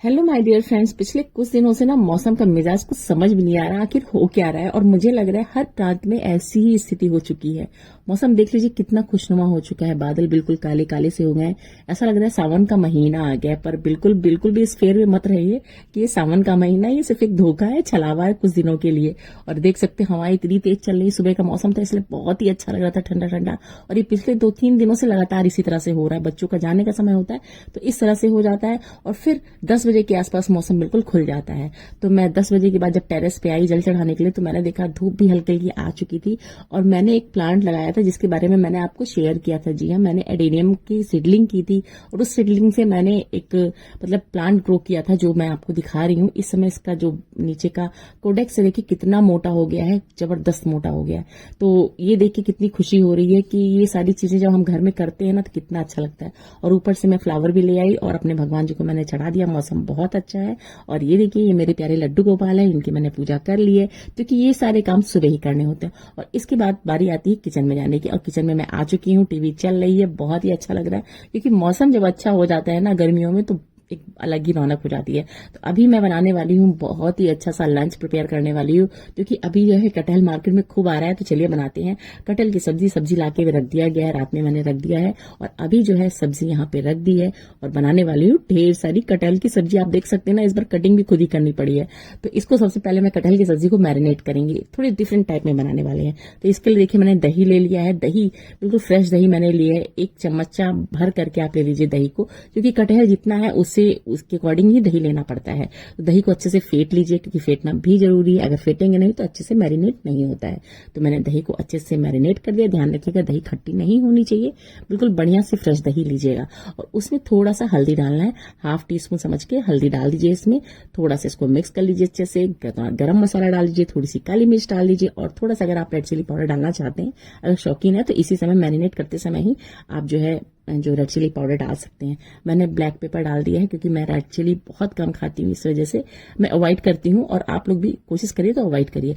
Hello my dear friends. पिछले कुछ दिनों से ना मौसम का मिजाज कुछ समझ भी नहीं आ रहा, आखिर हो क्या रहा है। और मुझे लग रहा है हर प्रांत में ऐसी ही स्थिति हो चुकी है। मौसम देख लीजिए कितना खुशनुमा हो चुका है, बादल बिल्कुल काले काले से हो गए हैं। ऐसा लग रहा है सावन का महीना आ गया है। पर बिल्कुल बिल्कुल भी इस फेर में मत रहिए कि ये सावन का महीना, ये सिर्फ एक धोखा है, छलावा है कुछ दिनों के लिए। और देख सकते हैं हवाएं इतनी तेज चल रही, सुबह का मौसम था इसलिए बहुत ही अच्छा लग रहा था, ठंडा ठंडा। और ये पिछले 2-3 दिनों से लगातार इसी तरह से हो रहा है। बच्चों का जाने का समय होता है तो इस तरह से हो जाता है, और फिर 10 बजे के आसपास मौसम बिल्कुल खुल जाता है। तो मैं 10 बजे के बाद जब टेरेस पे आई जल चढ़ाने के लिए, तो मैंने देखा धूप भी हल्की हल्की आ चुकी थी। और मैंने एक प्लांट लगाया था जिसके बारे में मैंने आपको शेयर किया था। जी हाँ, मैंने एडेनियम की सीडलिंग की थी और उस सीडलिंग से मैंने एक प्लांट ग्रो किया था, जो मैं आपको दिखा रही हूँ। इस समय इसका जो नीचे का कोडेक्स है देखिए कितना मोटा हो गया है, जबरदस्त मोटा हो गया है। तो ये देख के कितनी खुशी हो रही है कि ये सारी चीजें जब हम घर में करते हैं ना तो कितना अच्छा लगता है। और ऊपर से मैं फ्लावर भी ले आई और अपने भगवान जी को मैंने चढ़ा दिया। मौसम बहुत अच्छा है। और ये देखिए ये मेरे प्यारे लड्डू गोपाल है, इनकी मैंने पूजा कर ली है, क्योंकि ये सारे काम सुबह ही करने होते हैं। और इसके बाद बारी आती है किचन में जाने की, और किचन में मैं आ चुकी हूँ। टीवी चल रही है, बहुत ही अच्छा लग रहा है, क्योंकि मौसम जब अच्छा हो जाता है ना गर्मियों में तो एक अलग ही रौनक हो जाती है। तो अभी मैं बनाने वाली हूँ बहुत ही अच्छा सा लंच प्रिपेयर करने वाली हूँ, क्योंकि अभी जो है कटहल मार्केट में खूब आ रहा है। तो चलिए बनाते हैं कटहल की सब्जी लाके रख दिया गया है, रात में मैंने रख दिया है। और अभी जो है सब्जी यहाँ पे रख दी है और बनाने वाली हूँ ढेर सारी कटहल की सब्जी। आप देख सकते हैं ना, इस बार कटिंग भी खुद ही करनी पड़ी है। तो इसको सबसे पहले मैं कटहल की सब्जी को मैरिनेट करेंगे, थोड़ी डिफरेंट टाइप में बनाने वाले हैं। तो इसके लिए देखिए मैंने दही ले लिया है। दही बिल्कुल फ्रेश दही मैंने लिया है, 1 चम्मचा भर करके आप ले लीजिए दही को, क्योंकि कटहल जितना है उससे उसके अकॉर्डिंग ही दही लेना पड़ता है। तो दही को अच्छे से फेंट लीजिए, क्योंकि फेंटना भी जरूरी है। अगर फेंटेंगे नहीं तो अच्छे से मैरिनेट नहीं होता है। तो मैंने दही को अच्छे से मैरिनेट कर दिया। ध्यान रखिएगा दही खट्टी नहीं होनी चाहिए, बिल्कुल बढ़िया से फ्रेश दही लीजिएगा। और उसमें थोड़ा सा हल्दी डालना है, ½ टीस्पून समझ के हल्दी डाल दीजिए इसमें। थोड़ा सा इसको मिक्स कर लीजिए अच्छे से। गरम मसाला डाल लीजिए, थोड़ी सी काली मिर्च डाल लीजिए, और थोड़ा सा अगर आप रेड चिली पाउडर डालना चाहते हैं, अगर शौकीन है तो इसी समय मैरिनेट करते समय ही आप जो रेड चिली पाउडर डाल सकते हैं। मैंने ब्लैक पेपर डाल दिया है, क्योंकि मैं रेड चिली बहुत कम खाती हूँ, इस वजह से मैं अवॉइड करती हूँ। और आप लोग भी कोशिश करिए तो अवॉइड करिए।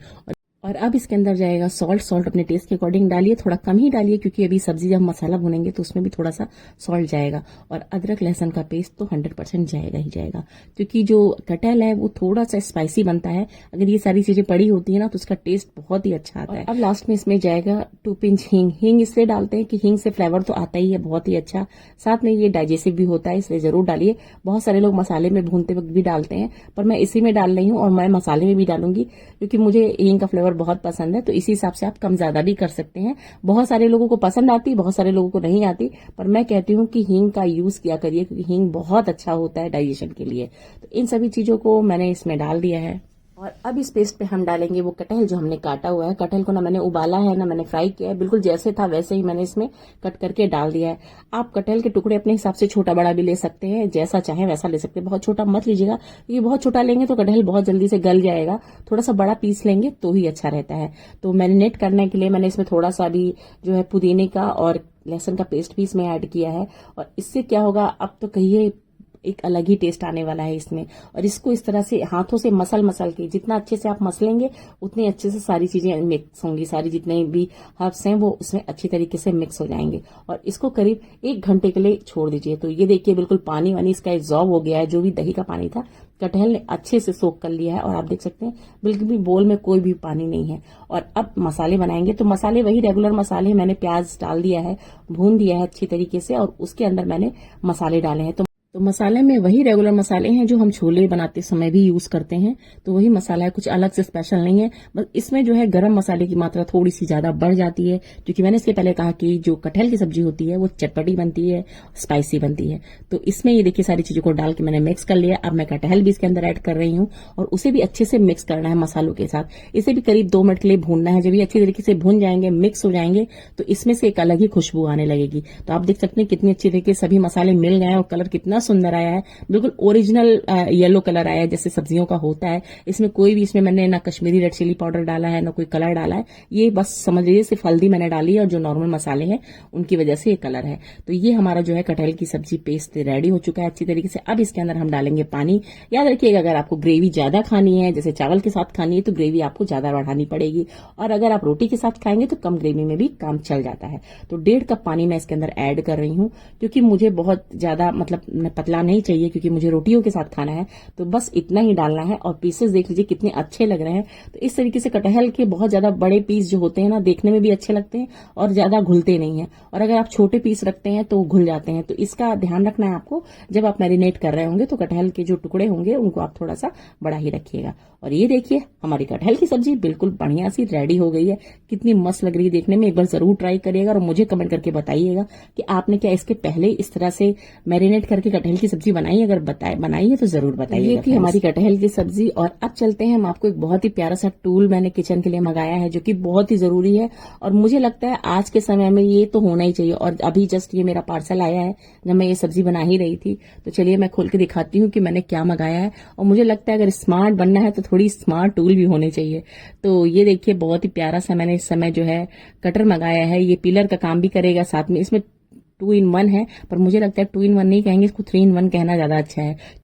और अब इसके अंदर जाएगा सॉल्ट अपने टेस्ट के अकॉर्डिंग डालिए, थोड़ा कम ही डालिए, क्योंकि अभी सब्जी जब मसाला भुनेंगे तो उसमें भी थोड़ा सा सॉल्ट जाएगा। और अदरक लहसुन का पेस्ट तो 100% जाएगा ही जाएगा, क्योंकि जो कटहल है वो थोड़ा सा स्पाइसी बनता है। अगर ये सारी चीजें पड़ी होती है ना तो उसका टेस्ट बहुत ही अच्छा आता है। अब लास्ट में इसमें जाएगा 2 पिंच हींग इसलिए डालते हैं कि हींग से फ्लेवर तो आता ही है बहुत ही अच्छा, साथ में ये डाइजेस्टिव भी होता है, इसलिए जरूर डालिए। बहुत सारे लोग मसाले में भूनते वक्त भी डालते हैं, पर मैं इसी में डाल रही हूँ। और मैं मसाले में भी डालूंगी, क्योंकि मुझे हींग का फ्लेवर बहुत पसंद है। तो इसी हिसाब से आप कम ज्यादा भी कर सकते हैं। बहुत सारे लोगों को पसंद आती, बहुत सारे लोगों को नहीं आती, पर मैं कहती हूँ कि हींग का यूज किया करिए, क्योंकि हींग बहुत अच्छा होता है डाइजेशन के लिए। तो इन सभी चीजों को मैंने इसमें डाल दिया है। और अब इस पेस्ट पे हम डालेंगे वो कटहल जो हमने काटा हुआ है। कटहल को ना मैंने उबाला है ना मैंने फ्राई किया है, बिल्कुल जैसे था वैसे ही मैंने इसमें कट करके डाल दिया है। आप कटहल के टुकड़े अपने हिसाब से छोटा बड़ा भी ले सकते हैं, जैसा चाहे वैसा ले सकते हैं। बहुत छोटा मत लीजिएगा, क्योंकि बहुत छोटा लेंगे तो कटहल बहुत जल्दी से गल जाएगा। थोड़ा सा बड़ा पीस लेंगे तो ही अच्छा रहता है। तो मैरिनेट करने के लिए मैंने इसमें थोड़ा सा भी जो है पुदीने का और लहसुन का पेस्ट भी इसमें ऐड किया है। और इससे क्या होगा, अब तो कहिए एक अलग ही टेस्ट आने वाला है इसमें। और इसको इस तरह से हाथों से मसल के, जितना अच्छे से आप मसलेंगे उतनी अच्छे से सारी चीजें मिक्स होंगी, सारी जितने भी हर्ब्स हैं वो उसमें अच्छी तरीके से मिक्स हो जाएंगे। और इसको करीब 1 घंटे के लिए छोड़ दीजिए। तो ये देखिए बिल्कुल पानी वानी इसका एब्जॉर्ब हो गया है, जो भी दही का पानी था कटहल ने अच्छे से सोख कर लिया है। और आप देख सकते हैं बिल्कुल भी बोल में कोई भी पानी नहीं है। और अब मसाले बनाएंगे, तो मसाले वही रेगुलर मसाले, मैंने प्याज डाल दिया है, भून दिया है अच्छी तरीके से, और उसके अंदर मैंने मसाले डाले हैं। तो मसाले में वही रेगुलर मसाले हैं जो हम छोले बनाते समय भी यूज करते हैं। तो वही मसाला है, कुछ अलग से स्पेशल नहीं है। बस इसमें जो है गरम मसाले की मात्रा थोड़ी सी ज्यादा बढ़ जाती है, क्योंकि मैंने इसके पहले कहा कि जो कटहल की सब्जी होती है वो चटपटी बनती है, स्पाइसी बनती है। तो इसमें ये देखिए सारी चीजों को डाल के मैंने मिक्स कर लिया। अब मैं कटहल भी इसके अंदर ऐड कर रही हूँ, और उसे भी अच्छे से मिक्स करना है मसालों के साथ। इसे भी करीब 2 मिनट के लिए भूनना है। जब ये अच्छी तरीके से भून जाएंगे, मिक्स हो जाएंगे, तो इसमें से एक अलग ही खुशबू आने लगेगी। तो आप देख सकते हैं कितनी अच्छी तरीके से सभी मसाले मिल गए हैं, और कलर कितना सुंदर आया है, बिल्कुल ओरिजिनल येलो कलर आया है जैसे सब्जियों का होता है। इसमें कोई भी, इसमें मैंने ना कश्मीरी रेड चिली पाउडर डाला है ना कोई कलर डाला है। ये बस समझ लीजिए सिर्फ हल्दी मैंने डाली है, और जो नॉर्मल मसाले हैं उनकी वजह से ये कलर है। तो ये हमारा जो है कटहल की सब्जी पेस्ट रेडी हो चुका है अच्छी तरीके से। अब इसके अंदर हम डालेंगे पानी। याद रखिएगा अगर आपको ग्रेवी ज्यादा खानी है, जैसे चावल के साथ खानी है, तो ग्रेवी आपको ज्यादा बढ़ानी पड़ेगी। और अगर आप रोटी के साथ खाएंगे तो कम ग्रेवी में भी काम चल जाता है। तो 1.5 कप पानी मैं इसके अंदर ऐड कर रही हूँ, क्योंकि मुझे बहुत ज्यादा पतला नहीं चाहिए क्योंकि मुझे रोटियों के साथ खाना है, तो बस इतना ही डालना है। और पीसेस देख लीजिए कितने अच्छे लग रहे हैं। तो इस तरीके से कटहल के बहुत ज्यादा बड़े पीस जो होते हैं ना, देखने में भी अच्छे लगते हैं और ज्यादा घुलते नहीं है। और अगर आप छोटे पीस रखते हैं तो घुल जाते हैं। तो इसका ध्यान रखना है आपको, जब आप मैरिनेट कर रहे होंगे तो कटहल के जो टुकड़े होंगे उनको आप थोड़ा सा बड़ा ही रखिएगा। और ये देखिए हमारी कटहल की सब्जी बिल्कुल बढ़िया सी रेडी हो गई है। कितनी मस्त लग रही है देखने में। एक बार जरूर ट्राई करिएगा और मुझे कमेंट करके बताइएगा कि आपने क्या इसके पहले इस तरह से मैरिनेट करके कटहल की सब्जी बनाई। अगर बनाई है तो जरूर बताइए। ये थी हमारी कटहल की सब्जी। और अब चलते हैं, हम आपको एक बहुत ही प्यारा सा टूल मैंने किचन के लिए मंगाया है जो कि बहुत ही जरूरी है और मुझे लगता है आज के समय में ये तो होना ही चाहिए। और अभी जस्ट ये मेरा पार्सल आया है जब मैं ये सब्जी बना ही रही थी। तो चलिए मैं खोल के दिखाती हूँ कि मैंने क्या मंगाया है। और मुझे लगता है अगर स्मार्ट बनना है तो थोड़ी स्मार्ट टूल भी होने चाहिए। तो ये देखिए बहुत ही प्यारा सा मैंने इस समय जो है कटर मंगाया है। ये पिलर का काम भी करेगा, साथ में इसमें 2 in 1 है, पर मुझे लगता है 2 in 1 नहीं कहेंगे, इसको 3 in 1 कहना ज्यादा अच्छा है।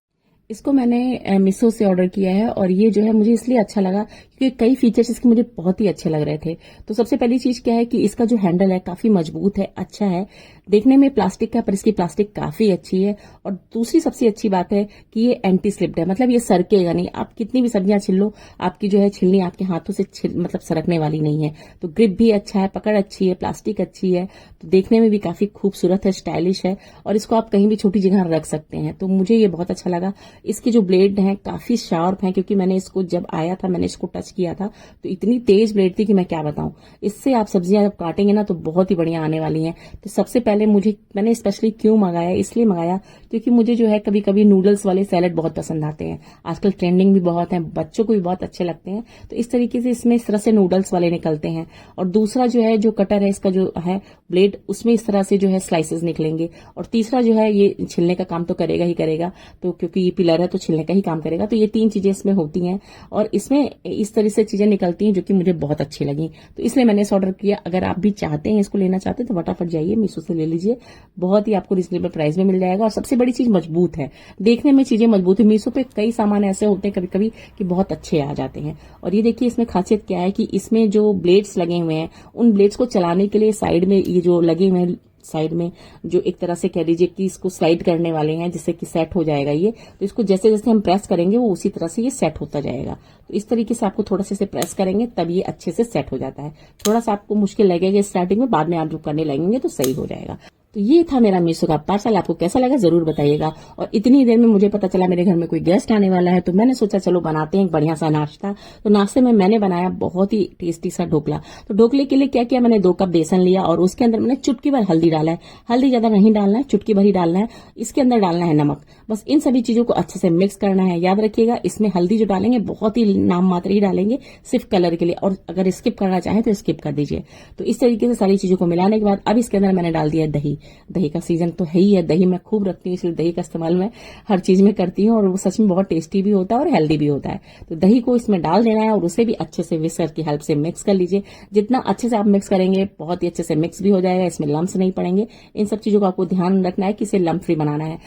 इसको मैंने मीशो से ऑर्डर किया है और ये जो है मुझे इसलिए अच्छा लगा क्योंकि कई फीचर्स इसके मुझे बहुत ही अच्छे लग रहे थे। तो सबसे पहली चीज क्या है कि इसका जो हैंडल है काफी मजबूत है, अच्छा है। देखने में प्लास्टिक का, पर इसकी प्लास्टिक काफी अच्छी है। और दूसरी सबसे अच्छी बात है कि ये एंटी स्लिप्ड है, मतलब ये सरकेगा नहीं। आप कितनी भी सब्जियां छिल लो, आपकी जो है छिलनी आपके हाथों से मतलब सरकने वाली नहीं है। तो ग्रिप भी अच्छा है, पकड़ अच्छी है, प्लास्टिक अच्छी है। तो देखने में भी काफी खूबसूरत है, स्टाइलिश है और इसको आप कहीं भी छोटी जगह रख सकते हैं। तो मुझे ये बहुत अच्छा लगा। इसके जो ब्लेड हैं काफी शार्प हैं क्योंकि मैंने इसको जब आया था मैंने इसको टच किया था तो इतनी तेज ब्लेड थी कि मैं क्या बताऊं। इससे आप सब्जियां जब काटेंगे ना तो बहुत ही बढ़िया आने वाली हैं। तो सबसे पहले मैंने स्पेशली क्यों मंगाया, इसलिए मंगाया क्योंकि मुझे जो है कभी कभी नूडल्स वाले सैलेड बहुत पसंद आते हैं। आजकल ट्रेंडिंग भी बहुत है, बच्चों को भी बहुत अच्छे लगते हैं। तो इस तरीके से इसमें इस तरह से नूडल्स वाले निकलते हैं। और दूसरा जो है जो कटर है इसका जो है ब्लेड, उसमें इस तरह से जो है स्लाइसेस निकलेंगे। और तीसरा जो है ये छिलने का काम तो करेगा ही करेगा, तो क्योंकि ये पिलर है तो छिलने का ही काम करेगा। तो ये 3 चीजें इसमें होती हैं और इसमें इस तरह से चीजें निकलती हैं जो कि मुझे बहुत अच्छी लगी। तो इसलिए मैंने इस ऑर्डर किया। अगर आप भी चाहते हैं इसको लेना चाहते हैं तो फटाफट जाइए मीशो से ले लीजिए, बहुत ही आपको रिजनेबल प्राइस में मिल जाएगा। और सबसे बड़ी चीज मजबूत है, देखने में चीजें मजबूत है। मीशो पे कई सामान ऐसे होते हैं कभी कभी कि बहुत अच्छे आ जाते हैं। और ये देखिए इसमें खासियत क्या है कि इसमें जो ब्लेड्स लगे हुए हैं उन ब्लेड्स को चलाने के लिए साइड में ये जो लगे हुए हैं, साइड में जो एक तरह से कह लीजिए कि इसको स्लाइड करने वाले हैं जिससे कि सेट हो जाएगा ये। तो इसको जैसे जैसे हम प्रेस करेंगे वो उसी तरह से ये सेट होता जाएगा। तो इस तरीके से आपको थोड़ा सा इसे प्रेस करेंगे तब ये अच्छे से सेट हो जाता है। थोड़ा सा आपको मुश्किल लगेगा स्टार्टिंग में, बाद में आप जब करने लगेंगे तो सही हो जाएगा। तो ये था मेरा मीशो का पार्सल। आपको कैसा लगा जरूर बताइएगा। और इतनी देर में मुझे पता चला मेरे घर में कोई गेस्ट आने वाला है, तो मैंने सोचा चलो बनाते हैं एक बढ़िया सा नाश्ता। तो नाश्ते में मैंने बनाया बहुत ही टेस्टी सा ढोकला। तो ढोकले के लिए क्या किया, मैंने 2 कप बेसन लिया और उसके अंदर मैंने चुटकी भर हल्दी डाला है। हल्दी ज्यादा नहीं डालना है, चुटकी भर ही डालना है। इसके अंदर डालना है नमक। बस इन सभी चीजों को अच्छे से मिक्स करना है। याद रखिएगा इसमें हल्दी जो डालेंगे बहुत ही नाम मात्र ही डालेंगे, सिर्फ कलर के लिए। और अगर स्किप करना चाहें तो स्किप कर दीजिए। तो इस तरीके से सारी चीजों को मिलाने के बाद अब इसके अंदर मैंने डाल दिया दही। दही का सीजन तो है ही है, दही मैं खूब रखती हूँ, इसलिए दही का इस्तेमाल मैं हर चीज में करती हूँ और वो सच में बहुत टेस्टी भी होता है और हेल्दी भी होता है। तो दही को इसमें डाल देना है और उसे भी अच्छे से विस्कर की हेल्प से मिक्स कर लीजिए। जितना अच्छे से आप मिक्स करेंगे बहुत ही अच्छे से मिक्स भी हो जाएगा, इसमें लम्स नहीं पड़ेंगे। इन सब चीजों का आपको ध्यान रखना है कि इसे लम्प फ्री बनाना है।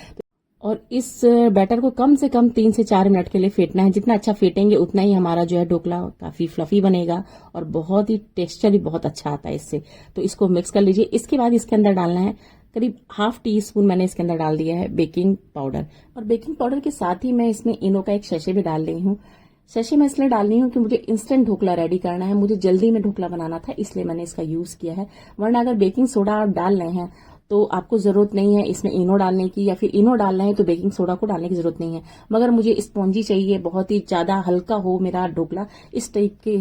और इस बैटर को कम से कम 3 से 4 मिनट के लिए फेंटना है। जितना अच्छा फेंटेंगे उतना ही हमारा जो है ढोकला काफी फ्लफी बनेगा और बहुत ही टेक्सचर भी बहुत अच्छा आता है इससे। तो इसको मिक्स कर लीजिए। इसके बाद इसके अंदर डालना है करीब ½ टीस्पून मैंने इसके अंदर डाल दिया है बेकिंग पाउडर। और बेकिंग पाउडर के साथ ही मैं इसमें इनो का एक सैशे भी डाल रही हूँ। सैशे मैं इसलिए डाल रही हूँ कि मुझे इंस्टेंट ढोकला रेडी करना है, मुझे जल्दी में ढोकला बनाना था, इसलिए मैंने इसका यूज किया है। वरना अगर बेकिंग सोडा आप डाल रहे हैं तो आपको जरूरत नहीं है इसमें इनो डालने की, या फिर इनो डालना है तो बेकिंग सोडा को डालने की जरूरत नहीं है। मगर मुझे स्पॉन्जी चाहिए, बहुत ही ज्यादा हल्का हो मेरा ढोकला, इस टाइप के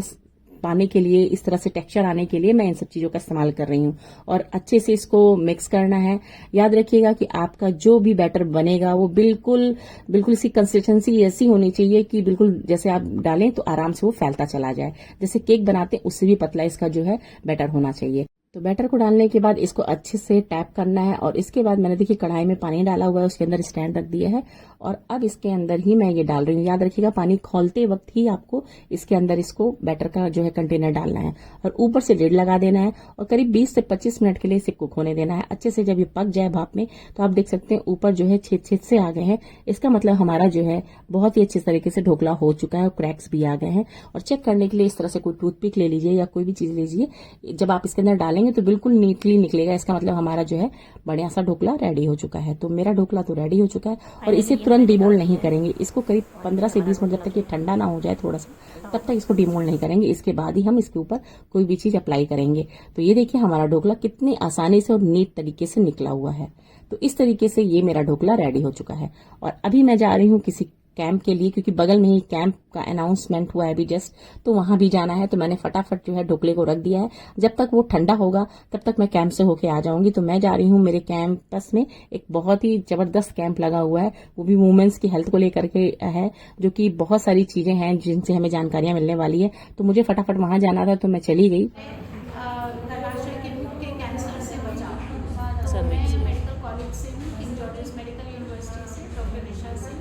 पाने के लिए, इस तरह से टेक्सचर आने के लिए मैं इन सब चीजों का इस्तेमाल कर रही हूँ। और अच्छे से इसको मिक्स करना है। याद रखिएगा कि आपका जो भी बैटर बनेगा वो बिल्कुल इसकी कंसिस्टेंसी ऐसी होनी चाहिए कि बिल्कुल जैसे आप डालें तो आराम से वो फैलता चला जाए। जैसे केक बनाते हैं उससे भी पतला इसका जो है बैटर होना चाहिए। तो बैटर को डालने के बाद इसको अच्छे से टैप करना है। और इसके बाद मैंने देखिए कढ़ाई में पानी डाला हुआ है, उसके अंदर स्टैंड रख दिया है और अब इसके अंदर ही मैं ये डाल रही हूँ। याद रखिएगा पानी खोलते वक्त ही आपको इसके अंदर इसको बैटर का जो है कंटेनर डालना है और ऊपर से लिड लगा देना है और करीब 20 से 25 मिनट के लिए इसे कुक होने देना है। अच्छे से जब ये पक जाए भाप में तो आप देख सकते हैं ऊपर जो है छेद से आ गए हैं। इसका मतलब हमारा जो है बहुत ही अच्छे तरीके से ढोकला हो चुका है और क्रैक्स भी आ गए हैं। और चेक करने के लिए इस तरह से कोई टूथपिक ले लीजिए या कोई भी चीज लीजिए, जब आप इसके अंदर डालें डालेंगे तो बिल्कुल नीटली निकलेगा। इसका मतलब हमारा जो है बढ़िया सा ढोकला रेडी हो चुका है। तो मेरा ढोकला तो रेडी हो चुका है और इसे तुरंत डिमोल्ड नहीं करेंगे। इसको करीब 15 से 20 मिनट, जब तक ये ठंडा ना हो जाए थोड़ा सा, तब तक इसको डिमोल्ड नहीं करेंगे। इसके बाद ही हम इसके ऊपर कोई भी चीज अप्लाई करेंगे। तो ये देखिए हमारा ढोकला कितनी आसानी से और नीट तरीके से निकला हुआ है। तो इस तरीके से ये मेरा ढोकला रेडी हो चुका है। और अभी मैं जा रही हूँ किसी कैंप के लिए, क्योंकि बगल में ही कैंप का अनाउंसमेंट हुआ है अभी जस्ट, तो वहां भी जाना है। तो मैंने फटाफट जो है ढोकले को रख दिया है। जब तक वो ठंडा होगा तब तक मैं कैंप से होके आ जाऊंगी। तो मैं जा रही हूँ मेरे कैंपस में, एक बहुत ही जबरदस्त कैंप लगा हुआ है, वो भी वुमेन्स की हेल्थ को लेकर के है, जो कि बहुत सारी चीजें हैं जिनसे हमें जानकारियां मिलने वाली है। तो मुझे फटाफट वहां जाना था, तो मैं चली गई। गर्भाशय के मुख के कैंसर से बचाव। सर, मैं मेडिकल कॉलेज से हूँ, किंग जॉर्जेस मेडिकल यूनिवर्सिटी से, डॉक्टर निशा सिंह।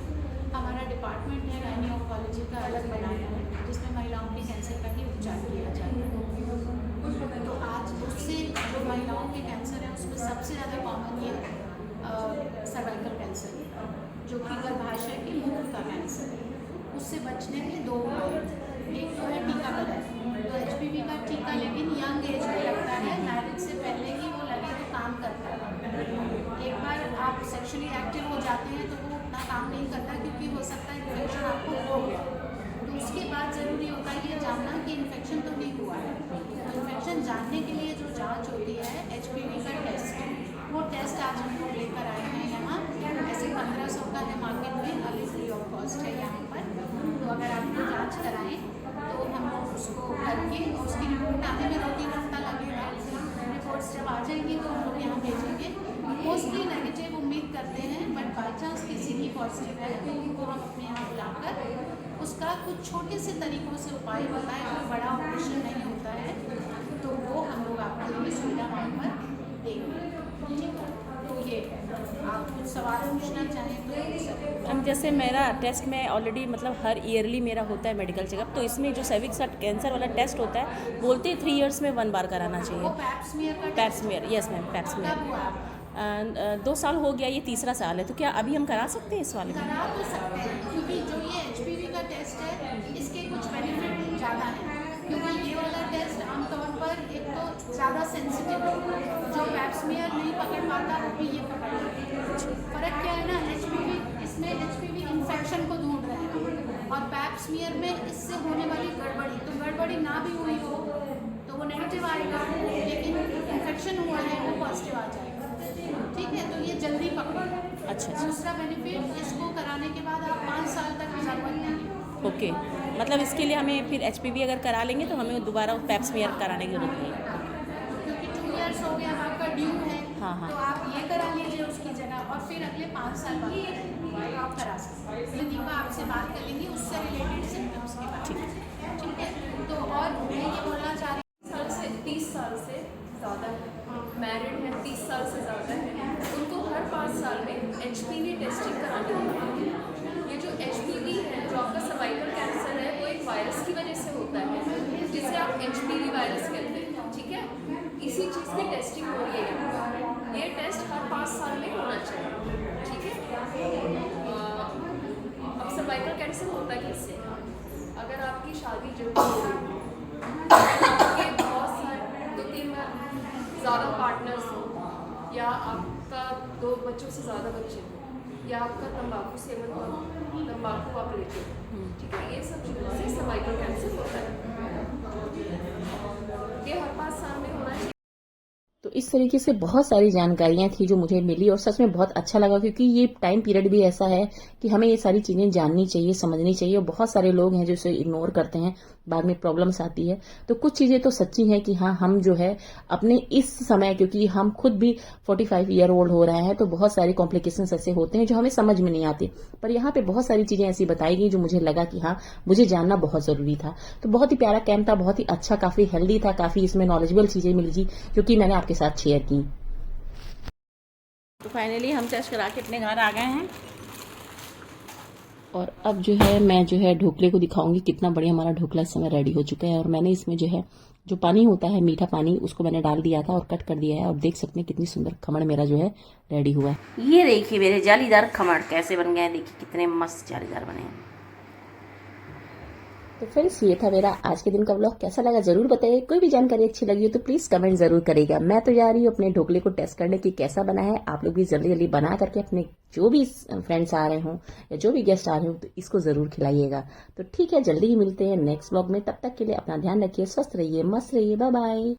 हमारा डिपार्टमेंट है गायनी ऑन्कोलॉजी का, अलग बनाया है, जिसमें महिलाओं के कैंसर का ही उपचार किया जाता है। तो आज उससे जो महिलाओं के कैंसर है उसमें सबसे ज़्यादा कॉमन ये सर्वाइकल कैंसर, जो कि गर्भाशय के मुख का कैंसर है। उससे बचने के दो उपाय हैं। एक तो है टीकाकरण। तो HPV का टीका लेकिन यंग एज में लगता है, मैरिज से पहले ही वो लगे तो काम करता है। एक बार आप सेक्सुअली एक्टिव हो जाते हैं तो वो उतना काम नहीं करता, क्योंकि हो सकता है इन्फेक्शन आपको हो गया। तो उसके बाद ज़रूरी होता है ये जानना कि इन्फेक्शन तो नहीं हुआ है। तो इन्फेक्शन जानने के लिए जो जांच होती है HPV का टेस्ट, वो टेस्ट आज हम लोग लेकर आए हैं यहाँ। ऐसे 1500 का है मार्केट में, अभी फ्री ऑफ कॉस्ट है यहाँ पर। तो अगर आप ये जाँच कराएँ तो हम लोग उसको करके, और उसकी रिपोर्ट आने में 2-3 हफ्ता लगेगा। रिपोर्ट्स जब आ जाएंगी तो हम लोग यहाँ भेजेंगे। मोस्टली नेगेटिव उम्मीद करते हैं, बट बाई चांस किसी की पॉजिटिव है तो उनको हम अपने यहाँ बुलाकर उसका कुछ छोटे से तरीकों से उपाय बताएं। कोई बड़ा ऑपरेशन नहीं होता है, तो वो हम लोग आपके लिए सुविधा वहाँ पर देंगे। ठीक है, तो ये आप कुछ सवाल पूछना चाहें तो पूछ सकते हैं। हम जैसे मेरा टेस्ट में ऑलरेडी मतलब हर ईयरली मेरा होता है मेडिकल चेकअप, तो इसमें जो सर्विक्स कैंसर वाला टेस्ट होता है बोलते हैं 3 इयर्स में 1 बार कराना वो चाहिए। पैप स्मीयर का Pap test smear, yes ma'am, Pap कब स्मीयर। हुआ आपका? 2 साल हो गया, ये तीसरा साल है। तो क्या अभी हम करा सकते हैं इस वाले में? करा तो सकते हैं, क्योंकि जो ये HPV का टेस्ट है इसके कुछ बेनिफिट ज़्यादा हैं। क्योंकि ये वाला टेस्ट आमतौर पर एक तो ज़्यादा सेंसिटिव है, जो पैप स्मीयर नहीं पकड़ पाता वो भी ये पकड़ लेते हैं। फ़र्क क्या है ना, HPV इसमें HPV इन्फेक्शन को ढूंढ रहे हैं, और पैप स्मीयर में इससे होने वाली गड़बड़ी, तो गड़बड़ी ना भी हुई हो तो वो नेगेटिव आएगा, लेकिन इन्फेक्शन हुआ है वो पॉजिटिव आ जाएगा। ठीक है, तो ये जल्दी पकड़ेगा। अच्छा। दूसरा बेनिफिट, इसको कराने के बाद आप 5 साल तक जरूरत नहीं है। ओके, मतलब इसके लिए हमें फिर HPV अगर करा लेंगे तो हमें दोबारा पैप स्मीयर कराने की जरूरत नहीं है। क्योंकि 2 इयर्स हो गया, आपका ड्यू है। हाँ, हाँ। तो आप ये करा लीजिए उसकी जगह, और फिर अगले 5 साल बाद कराएंगे, आप करा सकते हैं। दीपा आपसे बात कर लेंगी उससे रिलेटेड सिम्टम्स के बारे में। ठीक है, तो और मैं ये बोलना चाह रही साल से 30 साल से ज़्यादा है, मैरिड है 30 साल से ज़्यादा है, उनको हर 5 साल में HPV टेस्टिंग करानी होती है। ये जो HPV है, जो आपका सर्वाइकल कैंसर है, वो एक वायरस की वजह से होता है, जिसे आप HPV वायरस कहते हैं। ठीक है, इसी चीज़ की टेस्टिंग हो रही है। ये टेस्ट हर 5 साल में होना चाहिए। ठीक है, अब सर्वाइकल कैंसर होता कैसे? अगर आपकी शादी जल्दी हो गई, आपके बहुत सारे 2-3 ज़्यादा पार्टनर्स हो, या आपका 2 बच्चों से ज़्यादा बच्चे हो, या आपका तंबाकू सेवन हो, तंबाकू आप लेते हो, ठीक है, ये सब चीज़ों से सर्वाइकल कैंसर होता है। ये हर 5 साल में होना चाहिए। तो इस तरीके से बहुत सारी जानकारियां थी जो मुझे मिली और सच में बहुत अच्छा लगा, क्योंकि ये टाइम पीरियड भी ऐसा है कि हमें ये सारी चीजें जाननी चाहिए, समझनी चाहिए। और बहुत सारे लोग हैं जो इसे इग्नोर करते हैं, बाद में प्रॉब्लम्स आती है। तो कुछ चीजें तो सच्ची हैं कि हाँ, हम जो है अपने इस समय, क्योंकि हम खुद भी 45 ईयर ओल्ड हो रहे हैं, तो बहुत सारी कॉम्प्लिकेशंस ऐसे होते हैं जो हमें समझ में नहीं आती। पर यहाँ पे बहुत सारी चीजें ऐसी बताई गई जो मुझे लगा कि हाँ, मुझे जानना बहुत जरूरी था। तो बहुत ही प्यारा कैंप था, बहुत ही अच्छा, काफी हेल्दी था, काफी इसमें नॉलेजेबल चीजें मिली जो कि मैंने आपके साथ शेयर की। तो फाइनली हम टेस्ट करा के अपने घर आ गए हैं। और अब जो है मैं जो है ढोकले को दिखाऊंगी कितना बढ़िया हमारा ढोकला इस समय रेडी हो चुका है। और मैंने इसमें जो है जो पानी होता है, मीठा पानी, उसको मैंने डाल दिया था और कट कर दिया है। और देख सकते हैं कितनी सुंदर खमण मेरा जो है रेडी हुआ है। ये देखिए मेरे जालीदार खमण कैसे बन गए हैं। देखिए कितने मस्त जालीदार बने हैं। तो फ्रेंड्स ये था मेरा आज के दिन का व्लॉग। कैसा लगा जरूर बताइए। कोई भी जानकारी अच्छी लगी हो तो प्लीज कमेंट जरूर करेगा। मैं तो जा रही हूँ अपने ढोकले को टेस्ट करने की कैसा बना है। आप लोग भी जल्दी जल्दी बना करके अपने जो भी फ्रेंड्स आ रहे हों या जो भी गेस्ट आ रहे हो तो इसको जरूर खिलाइएगा। तो ठीक है, जल्दी ही मिलते हैं नेक्स्ट व्लॉग में। तब तक के लिए अपना ध्यान रखिए, स्वस्थ रहिए, मस्त रहिए, बाय बाय।